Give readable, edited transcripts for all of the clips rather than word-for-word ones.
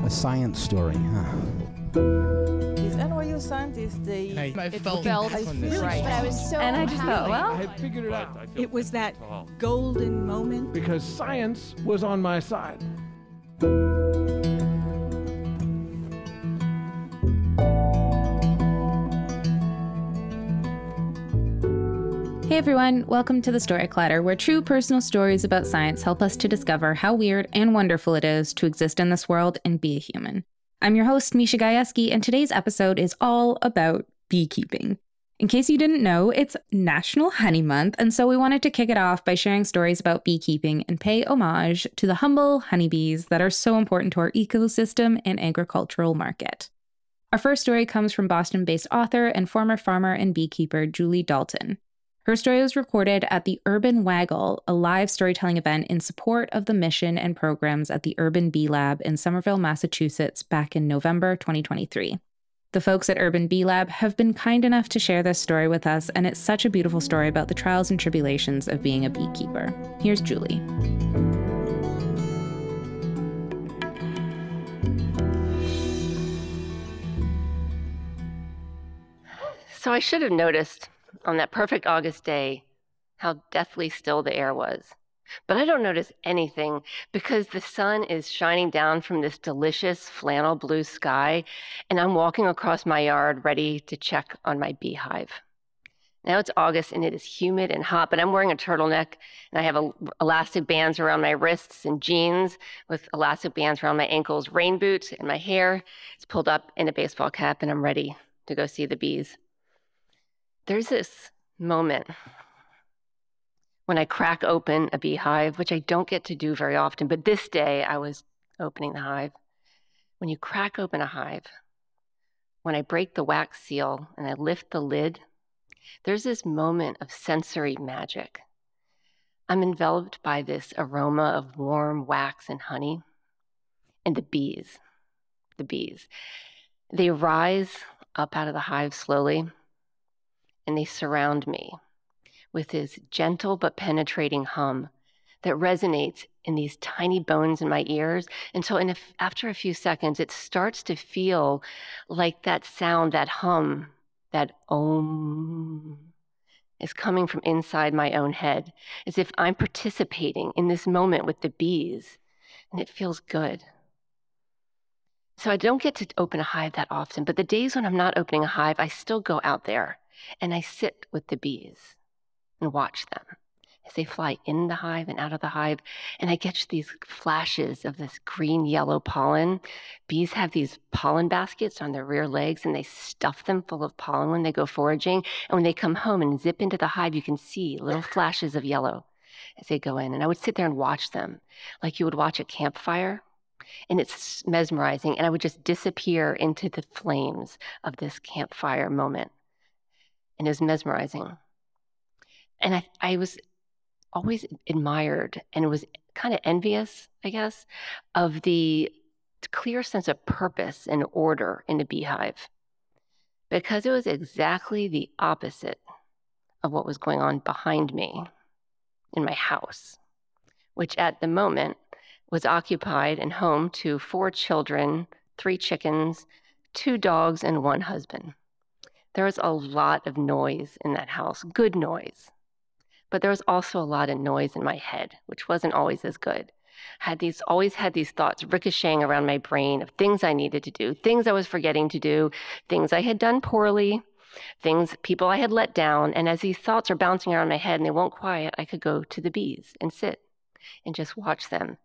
A science story, huh? These NYU scientists, they... I felt right. But I was so And I just thought, well, I had figured it out. it was that golden moment. Because science was on my side. Hey everyone, welcome to the Story Clatter, where true personal stories about science help us to discover how weird and wonderful it is to exist in this world and be a human. I'm your host, Misha Gajewski, and today's episode is all about beekeeping. In case you didn't know, it's National Honey Month, and so we wanted to kick it off by sharing stories about beekeeping and pay homage to the humble honeybees that are so important to our ecosystem and agricultural market. Our first story comes from Boston-based author and former farmer and beekeeper Julie Dalton. Her story was recorded at the Urban Waggle, a live storytelling event in support of the mission and programs at the Urban Bee Lab in Somerville, Massachusetts, back in November 2023. The folks at Urban Bee Lab have been kind enough to share this story with us, and it's such a beautiful story about the trials and tribulations of being a beekeeper. Here's Julie. So I should have noticed on that perfect August day how deathly still the air was. But I don't notice anything because the sun is shining down from this delicious flannel blue sky, and I'm walking across my yard ready to check on my beehive. Now it's August and it is humid and hot, but I'm wearing a turtleneck and I have elastic bands around my wrists and jeans with elastic bands around my ankles, rain boots, and my hair is pulled up in a baseball cap, and I'm ready to go see the bees. There's this moment when I crack open a beehive, which I don't get to do very often, but this day I was opening the hive. When you crack open a hive, when I break the wax seal and I lift the lid, there's this moment of sensory magic. I'm enveloped by this aroma of warm wax and honey, and the bees, they rise up out of the hive slowly, and they surround me with this gentle but penetrating hum that resonates in these tiny bones in my ears until after a few seconds, it starts to feel like that sound, that hum, that om is coming from inside my own head, as if I'm participating in this moment with the bees, and it feels good. So I don't get to open a hive that often, but the days when I'm not opening a hive, I still go out there and I sit with the bees and watch them as they fly in the hive and out of the hive. And I catch these flashes of this green-yellow pollen. Bees have these pollen baskets on their rear legs, and they stuff them full of pollen when they go foraging. And when they come home and zip into the hive, you can see little flashes of yellow as they go in. And I would sit there and watch them like you would watch a campfire. And it's mesmerizing. And I would just disappear into the flames of this campfire moment. And it was mesmerizing. And I was always admired and was kind of envious, I guess, of the clear sense of purpose and order in the beehive, because it was exactly the opposite of what was going on behind me in my house, which at the moment was occupied and home to 4 children, 3 chickens, 2 dogs, and 1 husband. There was a lot of noise in that house, good noise. But there was also a lot of noise in my head, which wasn't always as good. Always had these thoughts ricocheting around my brain of things I needed to do, things I was forgetting to do, things I had done poorly, people I had let down. And as these thoughts are bouncing around my head and they won't quiet, I could go to the bees and sit and just watch them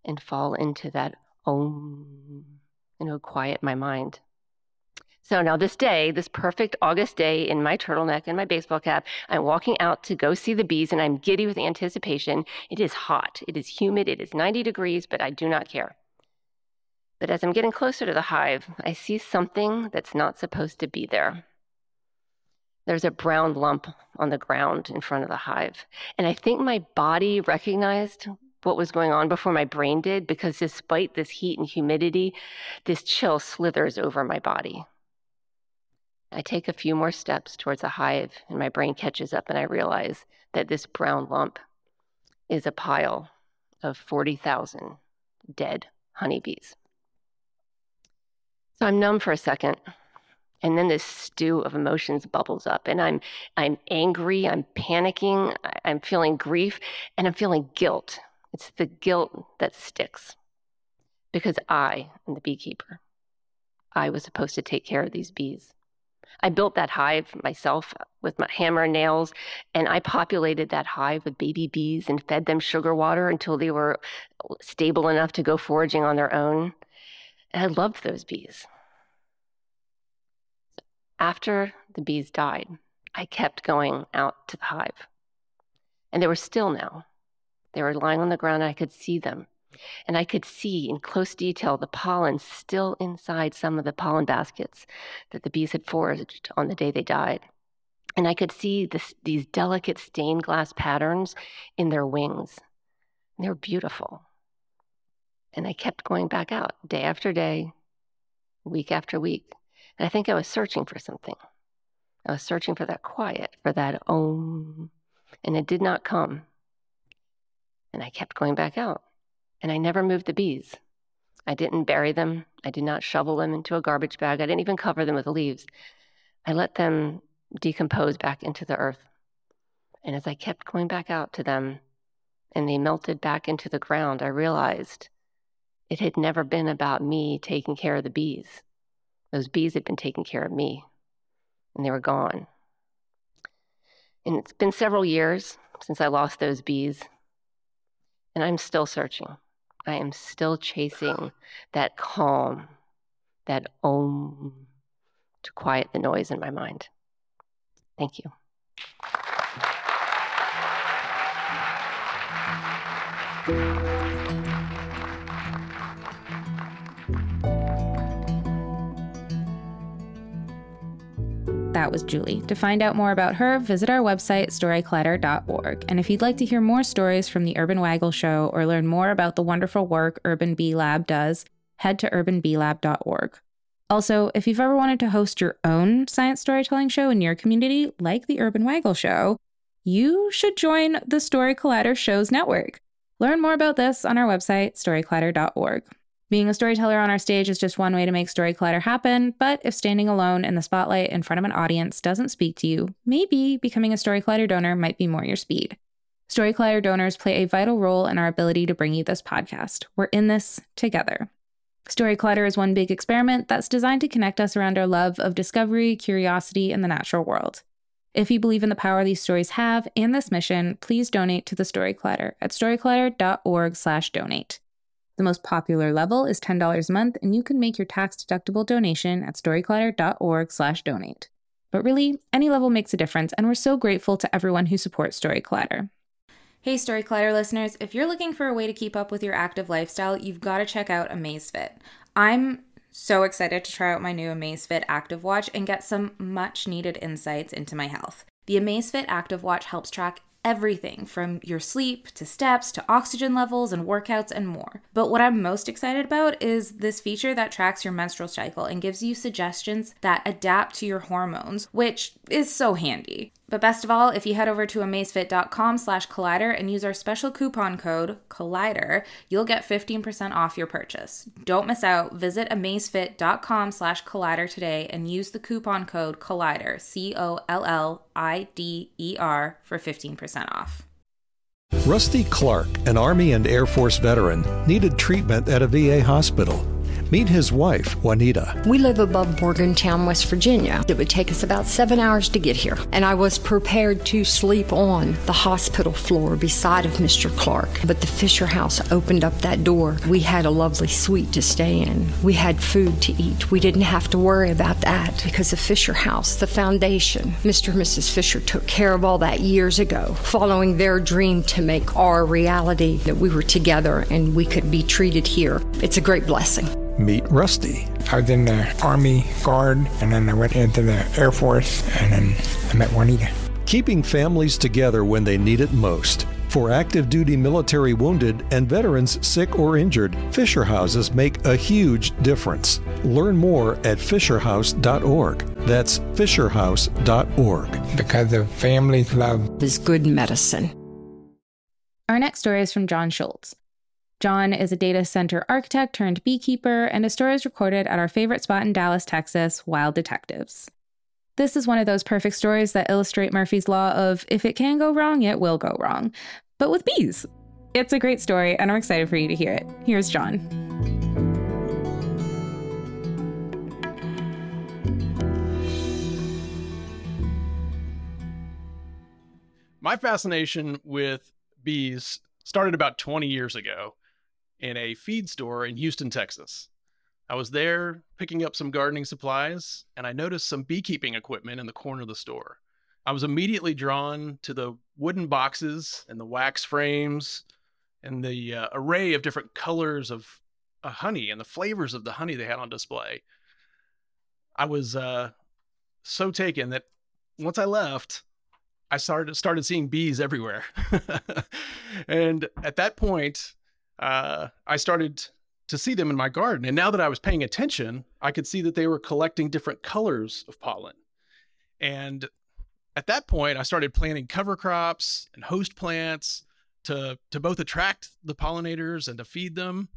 and fall into that om, and it would quiet my mind. So now this day, this perfect August day in my turtleneck and my baseball cap, I'm walking out to go see the bees, and I'm giddy with anticipation. It is hot, it is humid, it is 90 degrees, but I do not care. But as I'm getting closer to the hive, I see something that's not supposed to be there. There's a brown lump on the ground in front of the hive. And I think my body recognized what was going on before my brain did, because despite this heat and humidity, this chill slithers over my body. I take a few more steps towards the hive, and my brain catches up, and I realize that this brown lump is a pile of 40,000 dead honeybees. So I'm numb for a second. And then this stew of emotions bubbles up, and I'm angry, I'm panicking, I'm feeling grief, and I'm feeling guilt. It's the guilt that sticks, because I am the beekeeper. I was supposed to take care of these bees. I built that hive myself with my hammer and nails, and I populated that hive with baby bees and fed them sugar water until they were stable enough to go foraging on their own. And I loved those bees. After the bees died, I kept going out to the hive. And they were still now. They were lying on the ground, and I could see them. And I could see in close detail the pollen still inside some of the pollen baskets that the bees had foraged on the day they died. And I could see these delicate stained glass patterns in their wings. And they were beautiful. And I kept going back out day after day, week after week. And I think I was searching for something. I was searching for that quiet, for that om, and it did not come. And I kept going back out, and I never moved the bees. I didn't bury them. I did not shovel them into a garbage bag. I didn't even cover them with leaves. I let them decompose back into the earth. And as I kept going back out to them, and they melted back into the ground, I realized it had never been about me taking care of the bees. Those bees had been taking care of me, and they were gone. And it's been several years since I lost those bees, and I'm still searching. I am still chasing that calm, that om, to quiet the noise in my mind. Thank you. That was Julie. To find out more about her, visit our website, storyclatter.org. And if you'd like to hear more stories from the Urban Waggle show or learn more about the wonderful work Urban Bee Lab does, head to urbanbeelab.org. Also, if you've ever wanted to host your own science storytelling show in your community, like the Urban Waggle show, you should join the Story Collider Shows Network. Learn more about this on our website, storyclatter.org. Being a storyteller on our stage is just one way to make Story Collider happen, but if standing alone in the spotlight in front of an audience doesn't speak to you, maybe becoming a Story Collider donor might be more your speed. Story Collider donors play a vital role in our ability to bring you this podcast. We're in this together. Story Collider is one big experiment that's designed to connect us around our love of discovery, curiosity, and the natural world. If you believe in the power these stories have and this mission, please donate to the Story Collider at storycollider.org/donate. The most popular level is $10 a month, and you can make your tax-deductible donation at storycollider.org/donate. But really, any level makes a difference, and we're so grateful to everyone who supports Story Collider. Hey Story Collider listeners, if you're looking for a way to keep up with your active lifestyle, you've got to check out Amazfit. I'm so excited to try out my new Amazfit Active Watch and get some much-needed insights into my health. The Amazfit Active Watch helps track everything from your sleep to steps to oxygen levels and workouts and more. But what I'm most excited about is this feature that tracks your menstrual cycle and gives you suggestions that adapt to your hormones, which is so handy. But best of all, if you head over to amazfit.com/collider and use our special coupon code COLLIDER, you'll get 15% off your purchase. Don't miss out. Visit amazfit.com/collider today and use the coupon code COLLIDER, COLLIDER, for 15% off. Rusty Clark, an Army and Air Force veteran, needed treatment at a VA hospital. Meet his wife, Juanita. We live above Morgantown, West Virginia. It would take us about 7 hours to get here. And I was prepared to sleep on the hospital floor beside of Mr. Clark. But the Fisher House opened up that door. We had a lovely suite to stay in. We had food to eat. We didn't have to worry about that because the Fisher House, the foundation, Mr. and Mrs. Fisher took care of all that years ago, following their dream to make our reality that we were together and we could be treated here. It's a great blessing. Meet Rusty. I was in the Army Guard, and then I went into the Air Force, and then I met Juanita. Keeping families together when they need it most. For active duty military wounded and veterans sick or injured, Fisher Houses make a huge difference. Learn more at fisherhouse.org. That's fisherhouse.org. Because the family's love is good medicine. Our next story is from Jon Schulz. Jon is a data center architect turned beekeeper, and his story is recorded at our favorite spot in Dallas, Texas, Wild Detectives. This is one of those perfect stories that illustrate Murphy's Law of if it can go wrong, it will go wrong. But with bees. It's a great story, and I'm excited for you to hear it. Here's Jon. My fascination with bees started about 20 years ago in a feed store in Houston, Texas. I was there picking up some gardening supplies, and I noticed some beekeeping equipment in the corner of the store. I was immediately drawn to the wooden boxes and the wax frames and the array of different colors of honey and the flavors of the honey they had on display. I was so taken that once I left, I started seeing bees everywhere. And at that point, I started to see them in my garden. And now that I was paying attention, I could see that they were collecting different colors of pollen. And at that point, I started planting cover crops and host plants to both attract the pollinators and to feed them.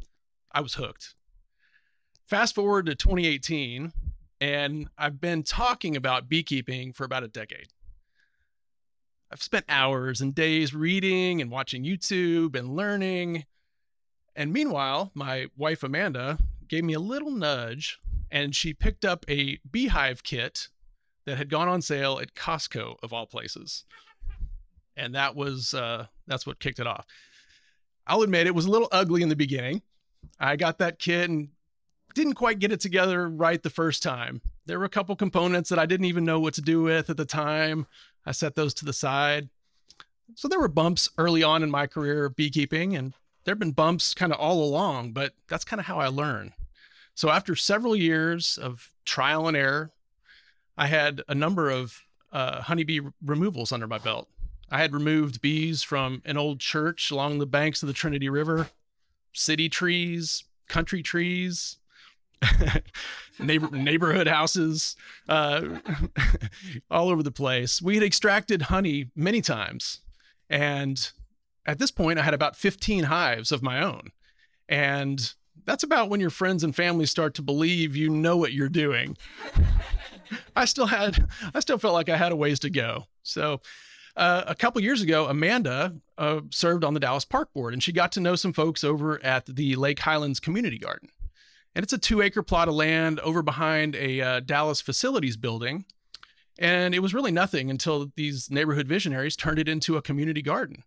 I was hooked. Fast forward to 2018, and I've been talking about beekeeping for about a decade. I've spent hours and days reading and watching YouTube and learning. And meanwhile, my wife, Amanda, gave me a little nudge, and she picked up a beehive kit that had gone on sale at Costco, of all places. And that's what kicked it off. I'll admit it was a little ugly in the beginning. I got that kit and didn't quite get it together right the first time. There were a couple components that I didn't even know what to do with at the time. I set those to the side. So there were bumps early on in my career of beekeeping, and there have been bumps kind of all along, but that's kind of how I learn. So after several years of trial and error, I had a number of honeybee removals under my belt. I had removed bees from an old church along the banks of the Trinity River, city trees, country trees, neighborhood houses, all over the place. We had extracted honey many times. And at this point, I had about 15 hives of my own. And that's about when your friends and family start to believe you know what you're doing. I still felt like I had a ways to go. So a couple years ago, Amanda served on the Dallas Park Board, and she got to know some folks over at the Lake Highlands Community Garden. And it's a 2-acre plot of land over behind a Dallas facilities building. And it was really nothing until these neighborhood visionaries turned it into a community garden.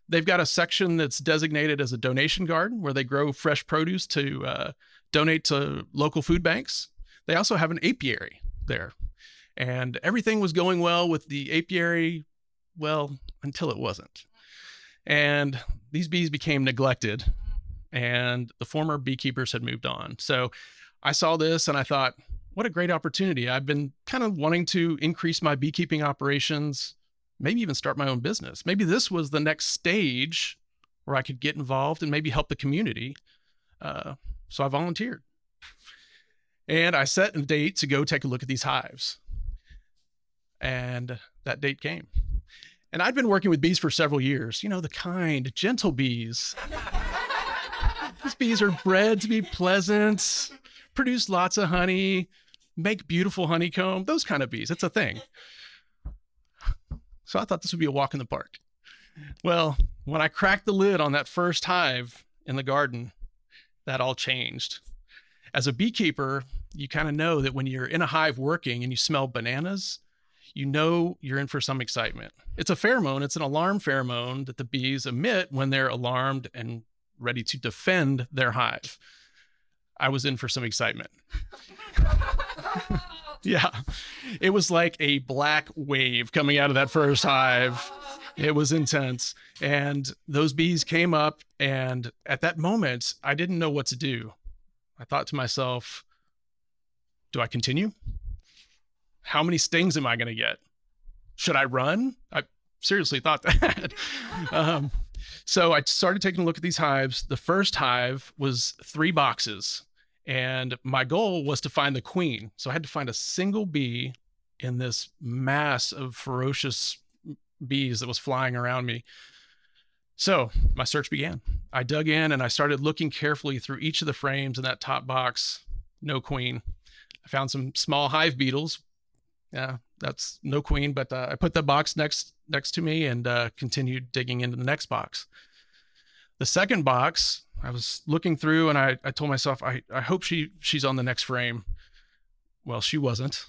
They've got a section that's designated as a donation garden where they grow fresh produce to donate to local food banks. They also have an apiary there. And everything was going well with the apiary, well, until it wasn't. And these bees became neglected, and the former beekeepers had moved on. So I saw this and I thought, what a great opportunity. I've been kind of wanting to increase my beekeeping operations, maybe even start my own business. Maybe this was the next stage where I could get involved and maybe help the community. So I volunteered. And I set a date to go take a look at these hives. And that date came. And I'd been working with bees for several years. You know, the kind, gentle bees. These bees are bred to be pleasant, produce lots of honey, make beautiful honeycomb, those kind of bees. It's a thing. So I thought this would be a walk in the park. Well, when I cracked the lid on that first hive in the garden, that all changed. As a beekeeper, you kind of know that when you're in a hive working and you smell bananas, you know you're in for some excitement. It's a pheromone. It's an alarm pheromone that the bees emit when they're alarmed and ready to defend their hive. I was in for some excitement. Yeah, it was like a black wave coming out of that first hive. It was intense. And those bees came up, and at that moment, I didn't know what to do. I thought to myself, do I continue? How many stings am I going to get? Should I run? I seriously thought that. So I started taking a look at these hives. The first hive was 3 boxes. And my goal was to find the queen. So I had to find a single bee in this mass of ferocious bees that was flying around me. So my search began. I dug in and I started looking carefully through each of the frames in that top box. No queen. I found some small hive beetles. Yeah, that's no queen, but I put the box next to me and continued digging into the next box. The second box, I was looking through and I told myself, I hope she's on the next frame. Well, she wasn't.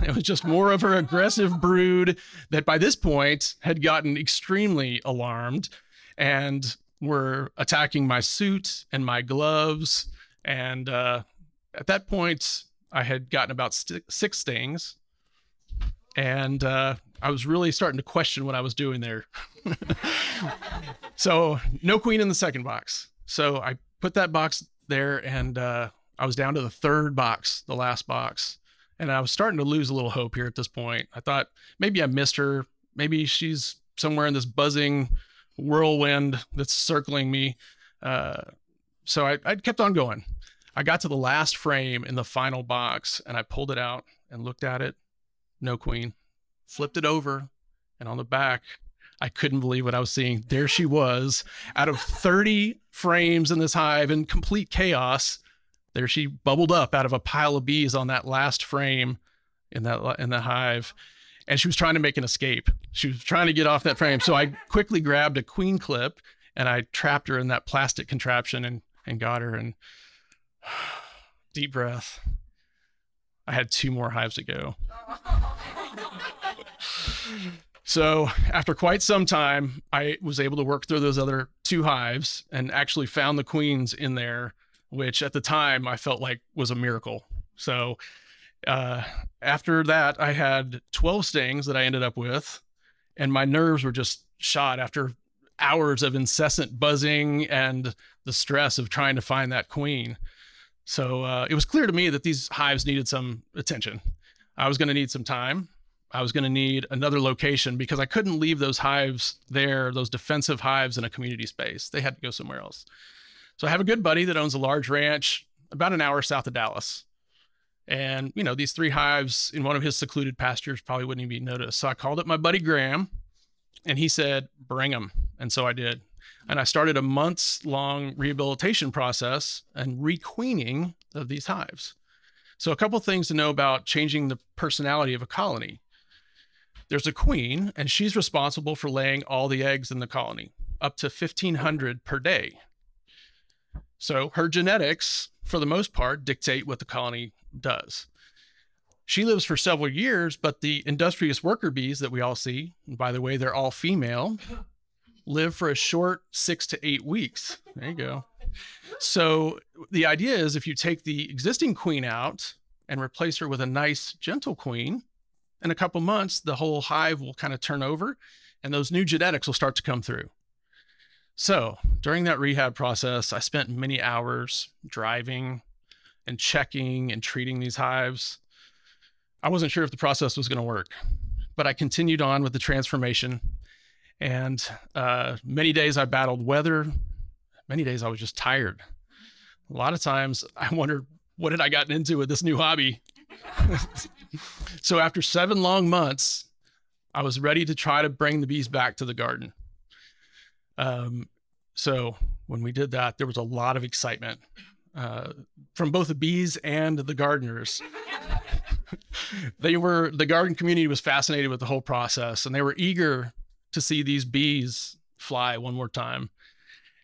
It was just more of her aggressive brood that by this point had gotten extremely alarmed and were attacking my suit and my gloves. And at that point, I had gotten about 6 stings. And I was really starting to question what I was doing there. So no queen in the second box. So I put that box there and I was down to the third box, the last box. And I was starting to lose a little hope here at this point. I thought maybe I missed her. Maybe she's somewhere in this buzzing whirlwind that's circling me. So I kept on going. I got to the last frame in the final box and I pulled it out and looked at it. No queen. Flipped it over, and on the back, I couldn't believe what I was seeing. There she was, out of 30 frames in this hive in complete chaos. There she bubbled up out of a pile of bees on that last frame in the hive, and she was trying to make an escape. She was trying to get off that frame. So I quickly grabbed a queen clip and I trapped her in that plastic contraption and got her. And deep breath. I had 2 more hives to go. So after quite some time, I was able to work through those other 2 hives and actually found the queens in there, which at the time I felt like was a miracle. So after that, I had 12 stings that I ended up with, and my nerves were just shot after hours of incessant buzzing and the stress of trying to find that queen. So it was clear to me that these hives needed some attention. I was going to need some time. I was going to need another location because I couldn't leave those hives there, those defensive hives in a community space. They had to go somewhere else. So I have a good buddy that owns a large ranch about an hour south of Dallas. And, you know, these 3 hives in one of his secluded pastures probably wouldn't even be noticed. So I called up my buddy Graham and he said, bring them. And so I did. And I started a months-long rehabilitation process and requeening of these hives. So a couple things to know about changing the personality of a colony. There's a queen, and she's responsible for laying all the eggs in the colony, up to 1,500 per day. So her genetics, for the most part, dictate what the colony does. She lives for several years, but the industrious worker bees that we all see, and by the way, they're all female, live for a short 6 to 8 weeks. There you go. So the idea is if you take the existing queen out and replace her with a nice, gentle queen, in a couple months, the whole hive will kind of turn over and those new genetics will start to come through. So during that rehab process, I spent many hours driving and checking and treating these hives. I wasn't sure if the process was going to work, but I continued on with the transformation. And many days I battled weather. Many days I was just tired. A lot of times I wondered, what had I gotten into with this new hobby? So after 7 long months, I was ready to try to bring the bees back to the garden. So when we did that, there was a lot of excitement from both the bees and the gardeners. The garden community was fascinated with the whole process, and they were eager to see these bees fly one more time.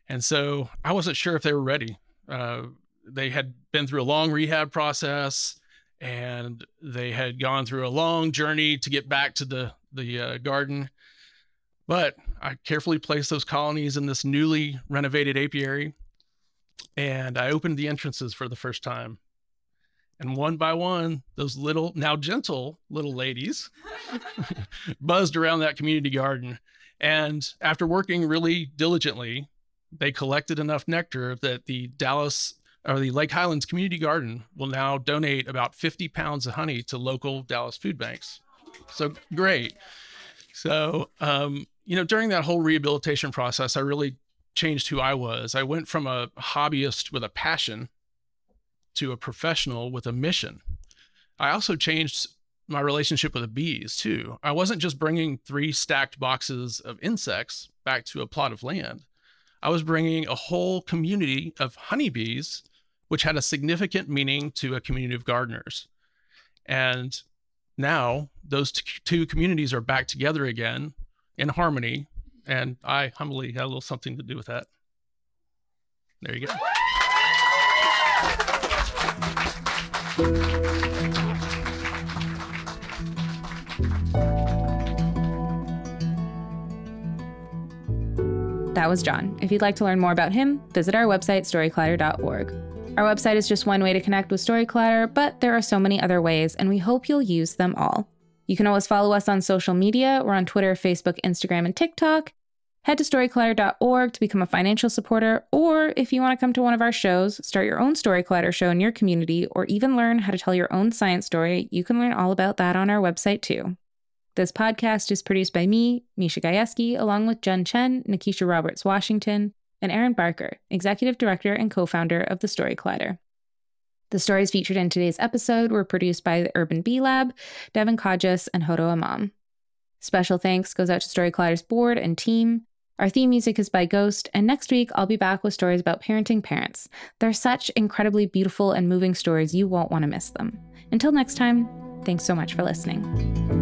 And so I wasn't sure if they were ready. They had been through a long rehab process, and they had gone through a long journey to get back to the garden. But I carefully placed those colonies in this newly renovated apiary, and I opened the entrances for the first time. And one by one, those little, now gentle little ladies buzzed around that community garden. And after working really diligently, they collected enough nectar that the Lake Highlands Community Garden will now donate about 50 pounds of honey to local Dallas food banks. So great. So, during that whole rehabilitation process, I really changed who I was. I went from a hobbyist with a passion to a professional with a mission. I also changed my relationship with the bees too. I wasn't just bringing 3 stacked boxes of insects back to a plot of land. I was bringing a whole community of honeybees, which had a significant meaning to a community of gardeners. And now those two communities are back together again in harmony. And I humbly had a little something to do with that. There you go. That was Jon. If you'd like to learn more about him, visit our website, storyclatter.org. Our website is just one way to connect with Storyclatter, but there are so many other ways, and we hope you'll use them all. You can always follow us on social media. We're on Twitter, Facebook, Instagram, and TikTok. Head to storyclatter.org to become a financial supporter, or if you want to come to one of our shows, start your own Storyclatter show in your community, or even learn how to tell your own science story, you can learn all about that on our website too. This podcast is produced by me, Misha Gajewski, along with Jen Chen, Nikisha Roberts-Washington, and Aaron Barker, Executive Director and co-founder of the Storyclatter. The stories featured in today's episode were produced by the Urban Bee Lab, Devin Kodjas, and Hodo Imam. Special thanks goes out to Storyclatter's board and team. Our theme music is by Ghost, and next week I'll be back with stories about parenting parents. They're such incredibly beautiful and moving stories, you won't want to miss them. Until next time, thanks so much for listening.